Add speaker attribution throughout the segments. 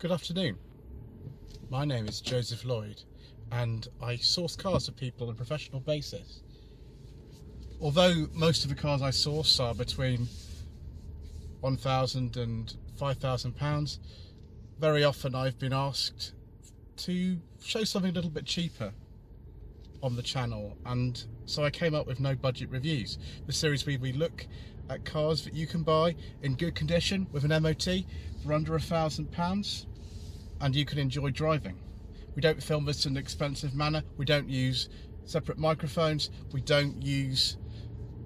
Speaker 1: Good afternoon. My name is Joseph Lloyd and I source cars for people on a professional basis. Although most of the cars I source are between £1,000 and £5,000, very often I've been asked to show something a little bit cheaper on the channel, and so I came up with No Budget Reviews, the series where we look at cars that you can buy in good condition with an MOT for under £1,000 and you can enjoy driving. We don't film this in an expensive manner, we don't use separate microphones, we don't use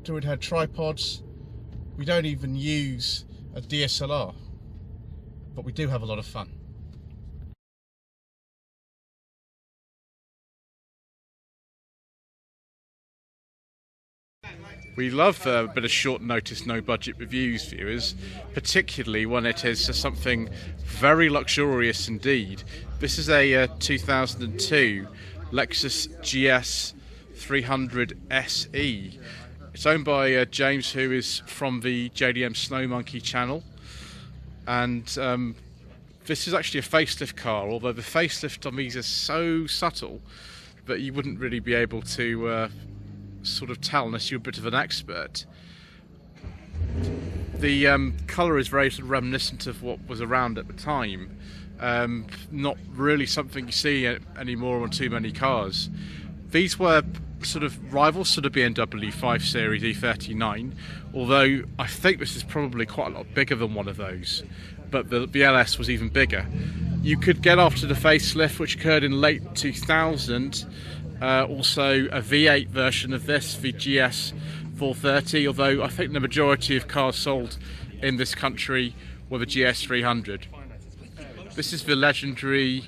Speaker 1: dual head tripods, we don't even use a DSLR, but we do have a lot of fun.
Speaker 2: We love a bit of short notice, no budget reviews, viewers, particularly when it is something very luxurious indeed. This is a 2002 Lexus GS300 SE. It's owned by James, who is from the JDM Snow Monkey channel, and this is actually a facelift car, although the facelift on these is so subtle that you wouldn't really be able to sort of tell unless you're a bit of an expert. The colour is very sort of reminiscent of what was around at the time. Not really something you see anymore on too many cars. These were sort of rivals to the BMW 5 Series E39, although I think this is probably quite a lot bigger than one of those, but the LS was even bigger. You could get after the facelift, which occurred in late 2000. Also a V8 version of this, the GS430, although I think the majority of cars sold in this country were the GS300. This is the legendary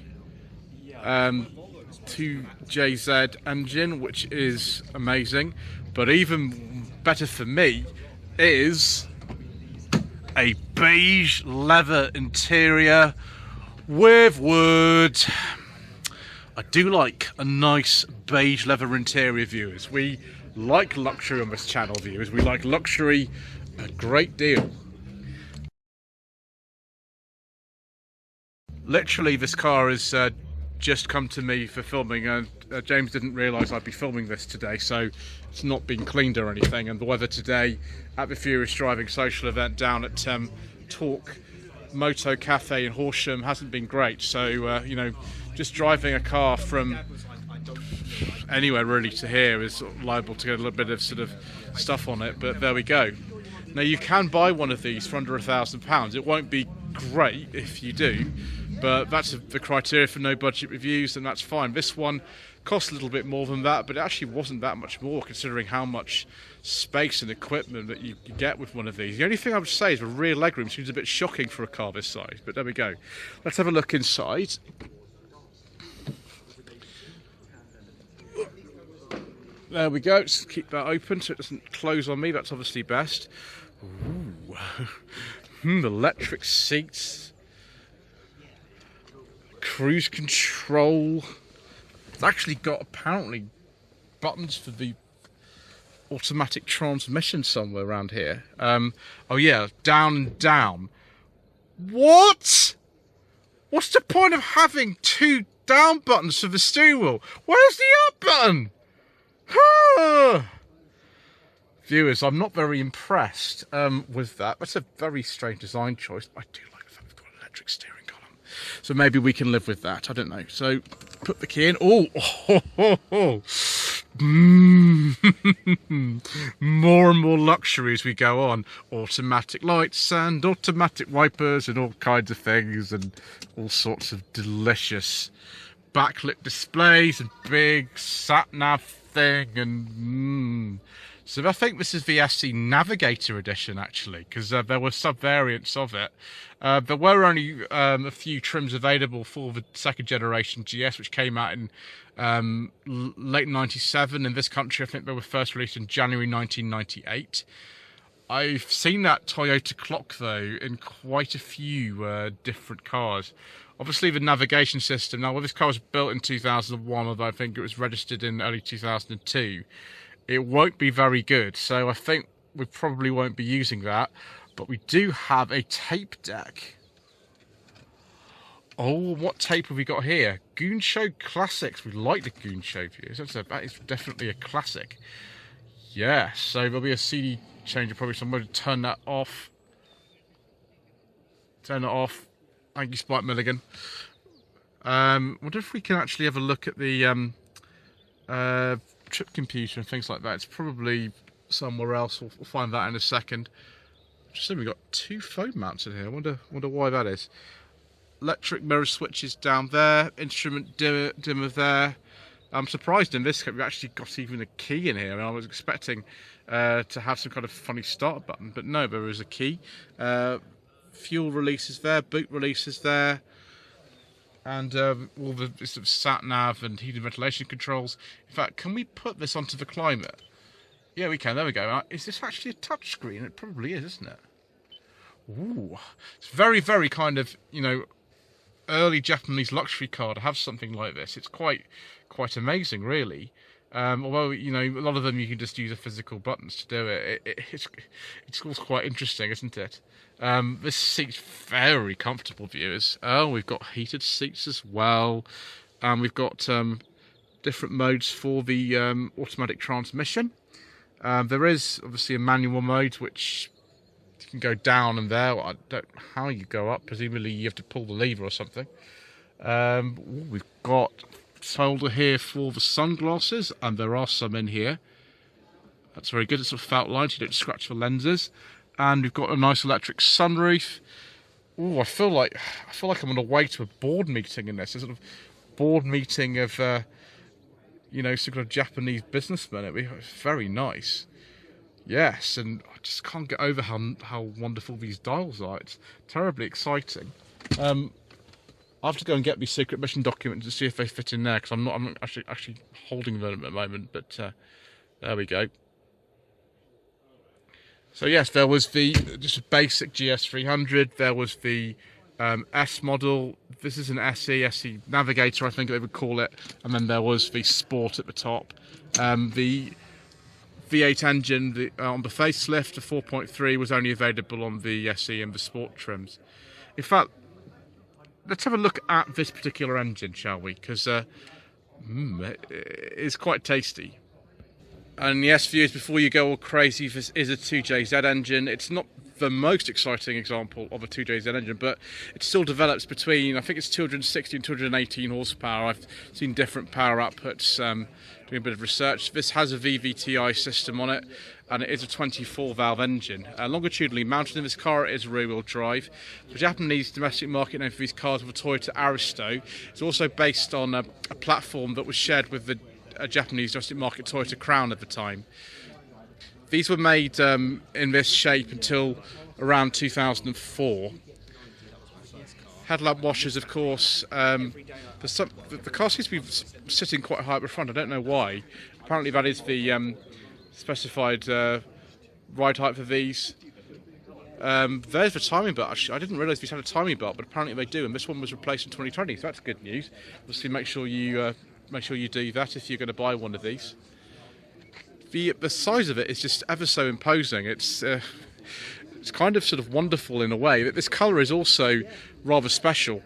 Speaker 2: 2JZ engine, which is amazing, but even better for me is a beige leather interior with wood. I do like a nice beige leather interior, viewers. We like luxury on this channel, viewers. We like luxury a great deal. Literally, this car has just come to me for filming, and James didn't realise I'd be filming this today, so it's not been cleaned or anything. And the weather today at the Furious Driving social event down at Talk Moto Cafe in Horsham hasn't been great, so you know, just driving a car from anywhere really to here is liable to get a little bit of sort of stuff on it, but there we go. Now you can buy one of these for under £1,000. It won't be great if you do, but that's the criteria for no budget reviews, and that's fine. This one cost a little bit more than that, but it actually wasn't that much more considering how much space and equipment that you get with one of these. The only thing I would say is the rear legroom seems a bit shocking for a car this size, but there we go. Let's have a look inside. There we go, just keep that open so it doesn't close on me, that's obviously best. Ooh. Electric seats, cruise control. It's actually got apparently buttons for the automatic transmission somewhere around here. Oh yeah, down and down. What? What's the point of having two down buttons for the steering wheel? Where's the up button? Viewers, I'm not very impressed with that. That's a very strange design choice. I do like the fact we've got an electric steering column, so maybe we can live with that. I don't know. So put the key in. More and more luxury as we go on. Automatic lights and automatic wipers and all kinds of things, and all sorts of delicious backlit displays and big sat-nav thing, and so I think this is the SE Navigator edition actually, because there were sub-variants of it. There were only a few trims available for the second generation GS, which came out in late 97. In this country I think they were first released in January 1998. I've seen that Toyota clock though in quite a few different cars. Obviously the navigation system, now well, this car was built in 2001, although I think it was registered in early 2002. It won't be very good, so I think we probably won't be using that. But we do have a tape deck. Oh, what tape have we got here? Goon Show Classics. We like the Goon Show views. That is definitely a classic. Yeah, so there'll be a CD changer probably, so I'm going to turn that off. Turn it off. Thank you, Spike Milligan. Wonder if we can actually have a look at the trip computer and things like that. It's probably somewhere else. We'll find that in a second. Just saying, we've got 2 phone mounts in here. I wonder why that is. Electric mirror switches down there. Instrument dimmer there. I'm surprised in this case we've actually got even a key in here. I mean, I was expecting to have some kind of funny start button, but no, there is a key. Fuel releases there, boot releases there, and all the sort of sat nav and heating ventilation controls. In fact, can we put this onto the climate? Yeah, we can. There we go. Is this actually a touch screen? It probably is, isn't it? Ooh, it's very, very kind of, you know, early Japanese luxury car to have something like this. It's quite amazing, really. Although, you know, a lot of them you can just use the physical buttons to do it. It's also quite interesting, isn't it? This seat's very comfortable, viewers. Oh, we've got heated seats as well. We've got different modes for the automatic transmission. There is obviously a manual mode, which you can go down and there. I don't know how you go up. Presumably you have to pull the lever or something. We've got holder here for the sunglasses, and there are some in here. That's very good. It's sort of felt lined, you don't scratch the lenses. And we've got a nice electric sunroof. Oh, I feel like I'm on the way to a board meeting in this. A sort of board meeting of you know, some kind of Japanese businessmen. It'd be very nice. Yes, and I just can't get over how wonderful these dials are. It's terribly exciting. I have to go and get my secret mission document to see if they fit in there, because I'm actually holding them at the moment. But there we go. So yes, there was just a basic GS300. There was the S model. This is an SE Navigator, I think they would call it. And then there was the Sport at the top. The V8 engine on the facelift, the 4.3, was only available on the SE and the Sport trims. In fact, let's have a look at this particular engine, shall we? Because it's quite tasty. And yes, viewers, before you go all crazy, this is a 2JZ engine. It's not the most exciting example of a 2JZ engine, but it still develops between, I think it's 260 and 218 horsepower. I've seen different power outputs doing a bit of research. This has a VVTi system on it, and it is a 24-valve engine. Longitudinally mounted in this car, it is rear-wheel drive. The Japanese domestic market name for these cars was Toyota Aristo. It's also based on a platform that was shared with the Japanese domestic market Toyota Crown at the time. These were made in this shape until around 2004. Headlamp washers, of course. The car seems to be sitting quite high up the front. I don't know why. Apparently that is the specified ride height for these. There's the timing belt. Actually, I didn't realise these had a timing belt, but apparently they do. And this one was replaced in 2020, so that's good news. Obviously, make sure you do that if you're going to buy one of these. The size of it is just ever so imposing. It's kind of sort of wonderful in a way. That this colour is also rather special.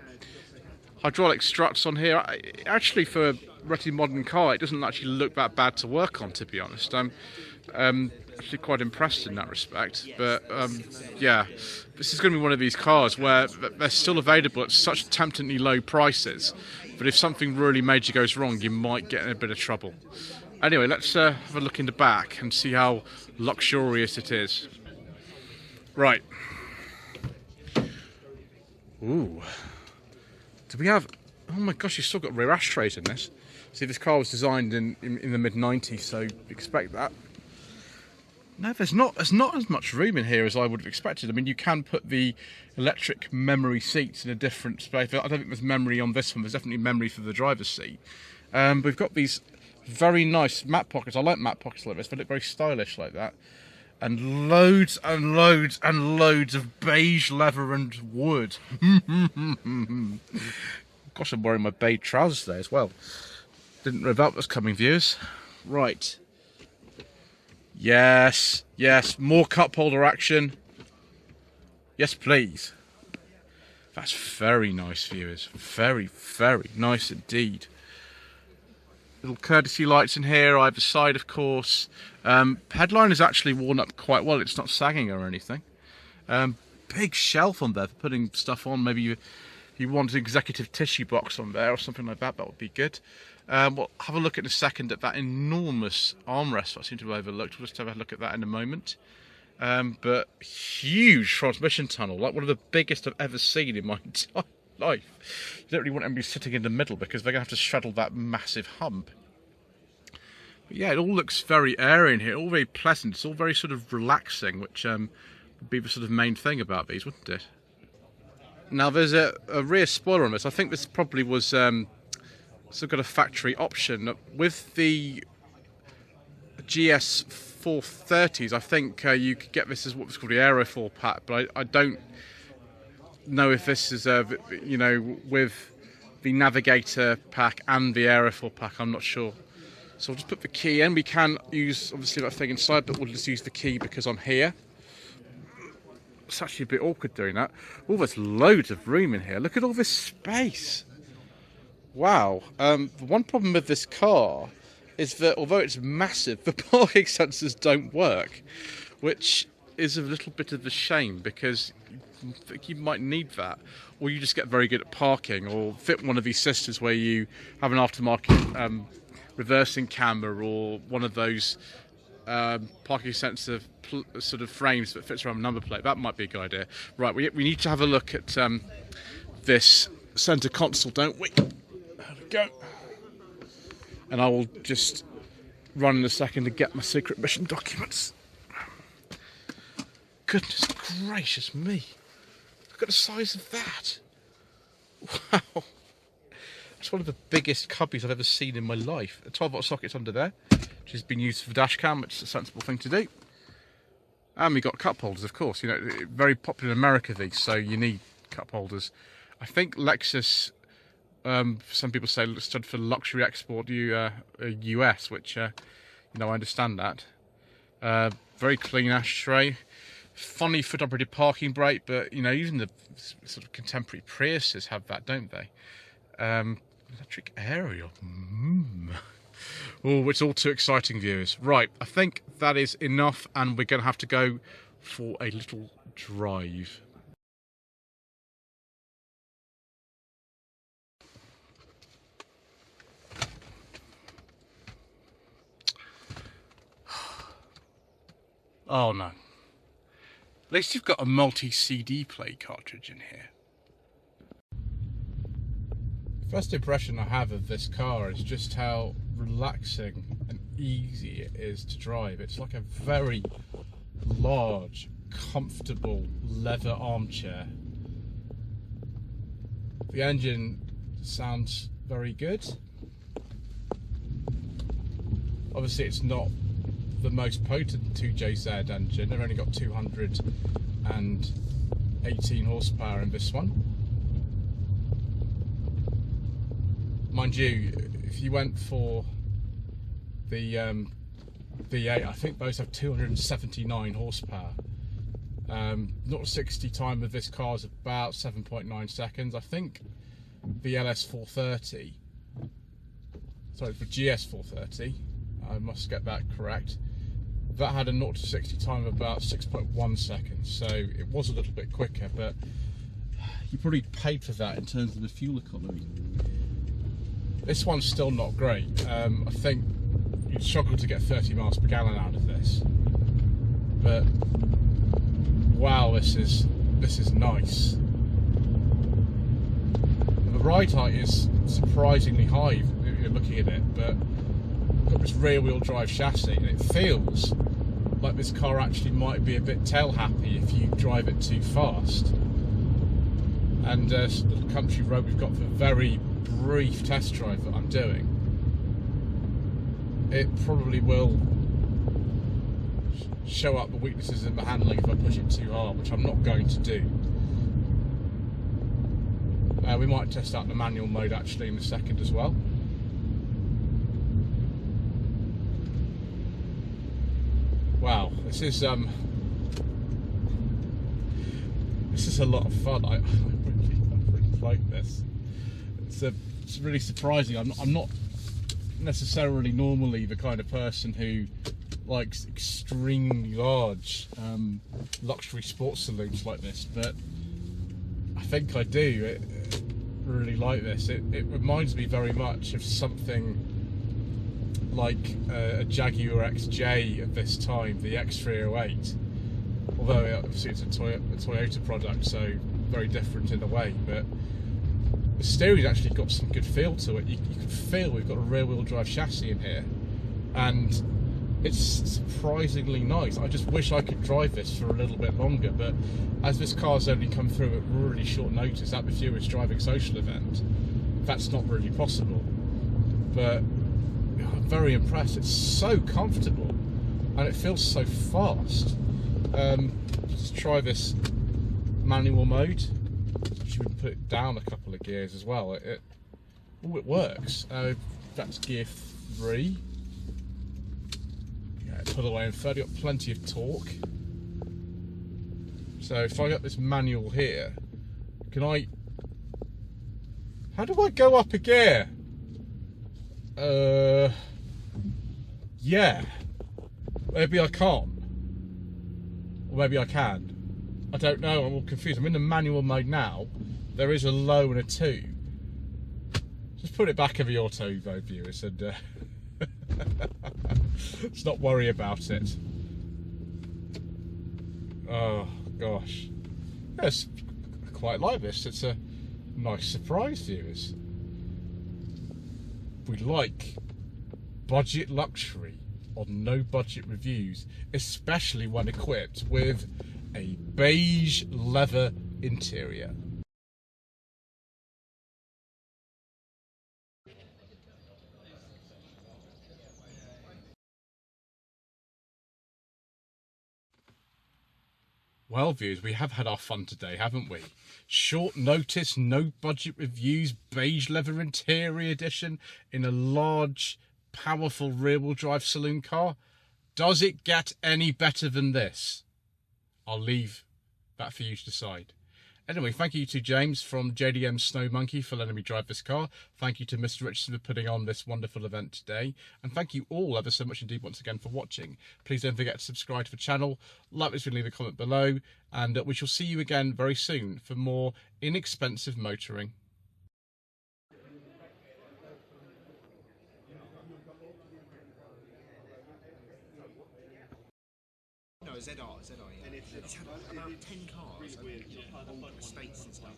Speaker 2: Hydraulic struts on here. Actually, for a relatively modern car, it doesn't actually look that bad to work on, to be honest. I'm actually quite impressed in that respect. But yeah, this is going to be one of these cars where they're still available at such temptingly low prices. But if something really major goes wrong, you might get in a bit of trouble. Anyway, let's have a look in the back and see how luxurious it is. Right. Ooh. Do we have... Oh my gosh, you've still got rear ashtrays in this. See, this car was designed in the mid-90s, so expect that. No, there's not as much room in here as I would have expected. I mean, you can put the electric memory seats in a different space. I don't think there's memory on this one. There's definitely memory for the driver's seat. We've got these very nice mat pockets. I like mat pockets like this. They look very stylish like that. And loads and loads and loads of beige leather and wood. Gosh, I'm wearing my beige trousers today as well. Didn't know that was coming, viewers. Right. Yes, yes, more cup holder action. Yes, please. That's very nice, viewers. Very, very nice indeed. Little courtesy lights in here, either side, of course. Headline is actually worn up quite well. It's not sagging or anything. Big shelf on there for putting stuff on. Maybe you want an executive tissue box on there or something like that. That would be good. We'll have a look in a second at that enormous armrest I seem to have overlooked. We'll just have a look at that in a moment. But huge transmission tunnel, like one of the biggest I've ever seen in my entire life. You don't really want anybody sitting in the middle because they're going to have to straddle that massive hump. But yeah, it all looks very airy in here, all very pleasant. It's all very sort of relaxing, which would be the sort of main thing about these, wouldn't it? Now there's a rear spoiler on this. I think this probably was sort of got a factory option. With the GS430s, I think you could get this as what's called the Aerofoil pack, but I don't know if this is, you know, with the Navigator pack and the Aerofoil pack, I'm not sure. So I'll just put the key in. We can use, obviously, that thing inside, but we'll just use the key because I'm here. It's actually a bit awkward doing that. Oh, there's loads of room in here. Look at all this space. Wow. The one problem with this car is that although it's massive, the parking sensors don't work, which is a little bit of a shame because you might need that, or you just get very good at parking, or fit one of these systems where you have an aftermarket reversing camera, or one of those parking sensor sort of frames that fits around a number plate. That might be a good idea. Right, we need to have a look at this centre console, don't we? There we go. And I will just run in a second to get my secret mission documents. Goodness gracious me. Look at the size of that. Wow. It's one of the biggest cubbies I've ever seen in my life. A 12-volt socket's under there, which has been used for the dash cam, which is a sensible thing to do. And we got cup holders, of course. You know, very popular in America, these, so you need cup holders. I think Lexus, some people say, stood for luxury export US, which, you know, I understand that. Very clean ashtray. Funny foot-operated parking brake, but, you know, even the sort of contemporary Priuses have that, don't they? Electric aerial. Oh, it's all too exciting, viewers. Right, I think that is enough, and we're going to have to go for a little drive. Oh no. At least you've got a multi-CD play cartridge in here.
Speaker 1: First impression I have of this car is just how relaxing and easy it is to drive. It's like a very large, comfortable leather armchair. The engine sounds very good. Obviously it's not the most potent 2JZ engine. They've only got 218 horsepower in this one. Mind you, if you went for the V8, I think those have 279 horsepower. 0-60 time of this car is about 7.9 seconds. I think the LS430, sorry, the GS430, I must get that correct, that had a 0-60 time of about 6.1 seconds, so it was a little bit quicker, but you probably paid for that in terms of the fuel economy. This one's still not great. I think you'd struggle to get 30 miles per gallon out of this, but wow, this is nice. The ride height is surprisingly high if you're looking at it, but look at this rear wheel drive chassis, and it feels like this car actually might be a bit tail happy if you drive it too fast. And this little country road we've got for a very brief test drive that I'm doing, it probably will show up the weaknesses in the handling if I push it too hard, which I'm not going to do. We might test out the manual mode actually in a second as well. Wow, this is a lot of fun. like this. It's really surprising. I'm not necessarily normally the kind of person who likes extremely large luxury sports saloons like this, but I think I do really like this. It reminds me very much of something like a Jaguar XJ of this time, the X308, although obviously it's a Toyota product, so very different in a way, but the steering's actually got some good feel to it. You can feel we've got a rear-wheel drive chassis in here, and it's surprisingly nice. I just wish I could drive this for a little bit longer, but as this car's only come through at really short notice at the Furious Driving Social event, that's not really possible. But I'm very impressed. It's so comfortable and it feels so fast. Let's try this manual mode. Should we put it down a couple of gears as well? It works. That's gear 3. Yeah, put away in third. Got plenty of torque. So if I got this manual here, can I? How do I go up a gear? Yeah. Maybe I can't. Or maybe I can. I don't know, I'm all confused. I'm in the manual mode now. There is a low and a 2. Just put it back in the auto mode, viewers, and let's not worry about it. Oh gosh. Yes, I quite like this. It's a nice surprise, viewers. We like budget luxury on No Budget Reviews, especially when equipped with a beige leather interior. Well, viewers, we have had our fun today, haven't we? Short notice, No Budget Reviews, beige leather interior edition in a large, powerful rear-wheel drive saloon car. Does it get any better than this? I'll leave that for you to decide. Anyway, thank you to James from JDM Snow Monkey for letting me drive this car. Thank you to Mr. Richardson for putting on this wonderful event today. And thank you all ever so much indeed once again for watching. Please don't forget to subscribe to the channel, like this video, leave a comment below, and we shall see you again very soon for more inexpensive motoring.
Speaker 3: No, ZR, yeah. And it's had about 10 cars and all estates and stuff.